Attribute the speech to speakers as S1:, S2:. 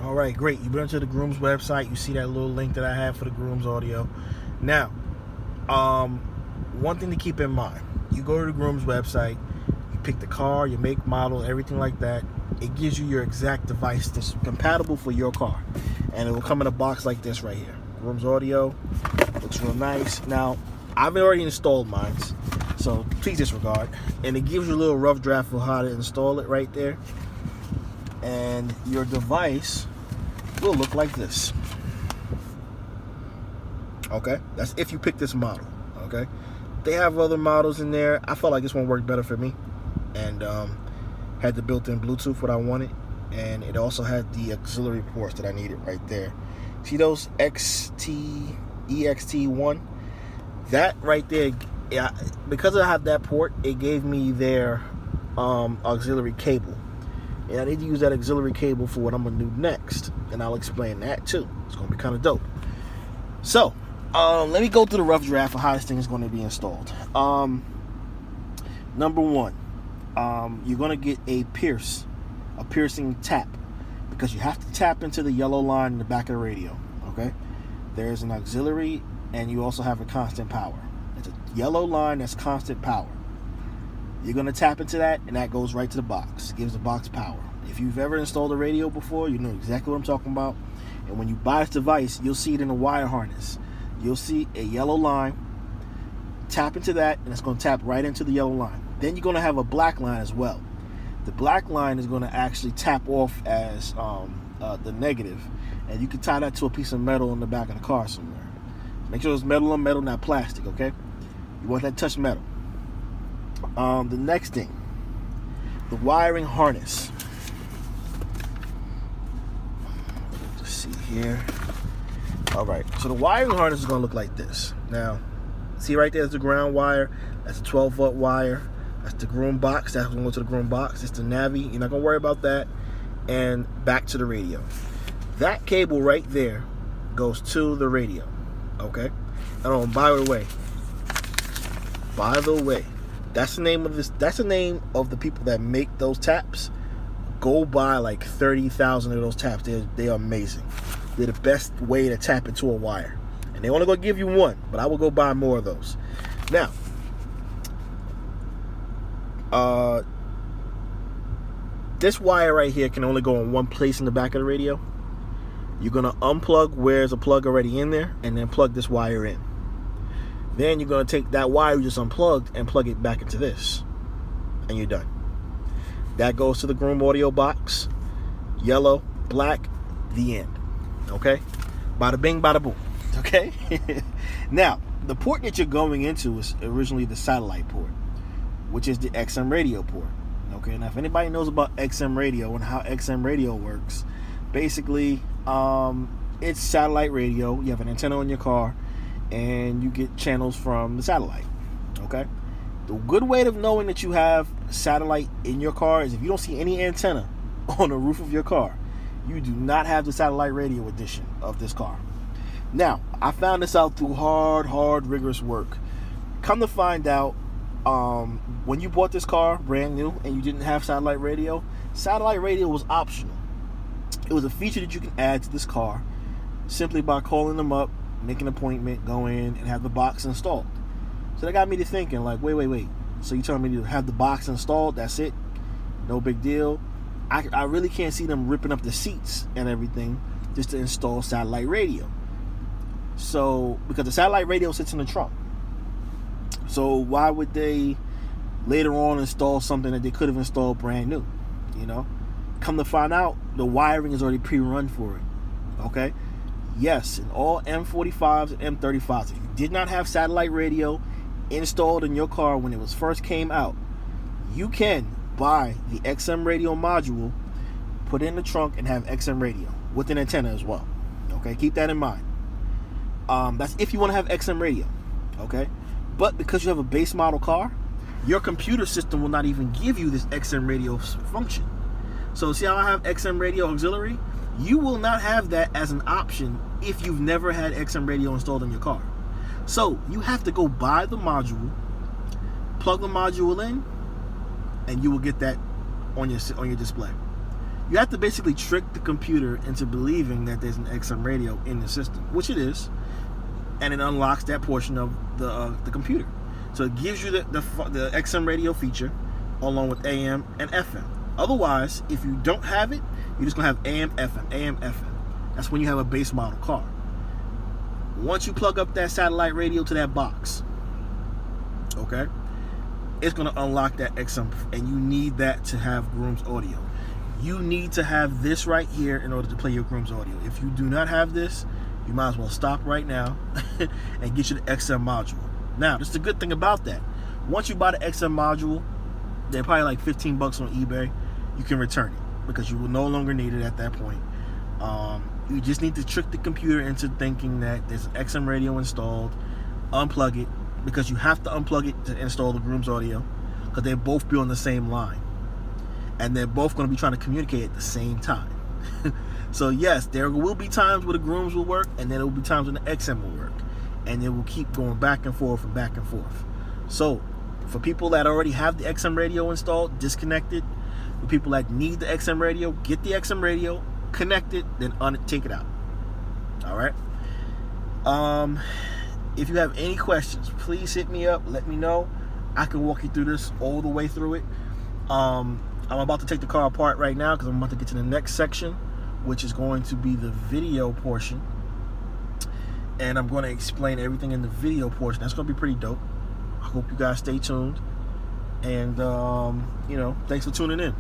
S1: All right, great. You went to the Groom's website. You see that little link that I have for the Groom's audio. Now, one thing to keep in mind: you go to the Groom's website, you pick the car, your make, model, everything like that. It gives you your exact device that's compatible for your car, and it will come in a box like this right here. Groom's audio looks real nice. Now, I've already installed mine, so please disregard. And it gives you a little rough draft for how to install it right there. And your device will look like this. Okay, that's if you pick this model. Okay, they have other models in there. I felt like this one worked better for me, and had the built-in Bluetooth what I wanted, and it also had the auxiliary ports that I needed right there. See those EXT1? That right there, yeah, because I have that port, it gave me their auxiliary cable. And I need to use that auxiliary cable for what I'm going to do next. And I'll explain that too. It's going to be kind of dope. So, let me go through the rough draft of how this thing is going to be installed. Number one, you're going to get a piercing tap. Because you have to tap into the yellow line in the back of the radio. Okay? There's an auxiliary, and you also have a constant power. It's a yellow line that's constant power. You're going to tap into that, and that goes right to the box. It gives the box power. If you've ever installed a radio before, you know exactly what I'm talking about. And when you buy this device, you'll see it in a wire harness. You'll see a yellow line. Tap into that, and it's going to tap right into the yellow line. Then you're going to have a black line as well. The black line is going to actually tap off as the negative. And you can tie that to a piece of metal in the back of the car somewhere. Make sure it's metal on metal, not plastic, okay? You want that touch metal. The next thing, the wiring harness. Let's see here. All right, so the wiring harness is going to look like this. Now, see right there's the ground wire. That's a 12-volt wire. That's the groom box. That's going to go to the groom box. It's the Navi. You're not going to worry about that. And back to the radio. That cable right there goes to the radio. Okay? And by the way, that's the name of this. That's the name of the people that make those taps. Go buy like 30,000 of those taps. They are amazing. They're the best way to tap into a wire. And they're only going to give you one, but I will go buy more of those. Now, this wire right here can only go in one place in the back of the radio. You're going to unplug where there's a plug already in there, and then plug this wire in. Then you're going to take that wire you just unplugged and plug it back into this. And you're done. That goes to the Groom audio box. Yellow, black, the end. Okay? Bada bing, bada boom. Okay? Now, the port that you're going into is originally the satellite port, which is the XM radio port. Okay? Now, if anybody knows about XM radio and how XM radio works, basically, it's satellite radio. You have an antenna on your car, and you get channels from the satellite. Okay? The good way of knowing that you have satellite in your car is if you don't see any antenna on the roof of your car, you do not have the satellite radio edition of this car. Now, I found this out through hard, rigorous work. Come to find out, when you bought this car brand new and you didn't have satellite radio was optional. It was a feature that you can add to this car simply by calling them up, make an appointment, go in, and have the box installed. So that got me to thinking, like, wait. So you telling me to have the box installed? That's it? No big deal? I really can't see them ripping up the seats and everything just to install satellite radio. So, because the satellite radio sits in the trunk. So why would they later on install something that they could have installed brand new? You know? Come to find out, the wiring is already pre-run for it. Okay? Yes, in all M45s and M35s, if you did not have satellite radio installed in your car when it was first came out, you can buy the XM radio module, put it in the trunk, and have XM radio with an antenna as well. Okay, keep that in mind. That's if you want to have XM radio. Okay, but because you have a base model car, your computer system will not even give you this XM radio function. So see how I have XM radio auxiliary? You will not have that as an option if you've never had XM radio installed in your car. So you have to go buy the module, plug the module in, and you will get that on your display. You have to basically trick the computer into believing that there's an XM radio in the system, which it is, and it unlocks that portion of the computer. So it gives you the XM radio feature along with AM and FM. Otherwise, if you don't have it, you're just gonna have AM, FM, AM, FM. That's when you have a base model car. Once you plug up that satellite radio to that box, okay, it's gonna unlock that XM, and you need that to have Groom's audio. You need to have this right here in order to play your Groom's audio. If you do not have this, you might as well stop right now and get you the XM module. Now, this is the good thing about that. Once you buy the XM module, they're probably like $15 on eBay. You can return it because you will no longer need it at that point. You just need to trick the computer into thinking that there's an XM radio installed. Unplug it, because you have to unplug it to install the Groom's audio, because they'll both be on the same line, and they're both going to be trying to communicate at the same time. So yes, there will be times where the Grooms will work, and then there will be times when the XM will work, and it will keep going back and forth and back and forth. So for people that already have the XM radio installed, disconnect it. For people that need the XM radio, get the XM radio, connect it, then take it out. All right. If you have any questions, please hit me up. Let me know. I can walk you through this all the way through it. I'm about to take the car apart right now because I'm about to get to the next section, which is going to be the video portion. And I'm going to explain everything in the video portion. That's going to be pretty dope. I hope you guys stay tuned. And, thanks for tuning in.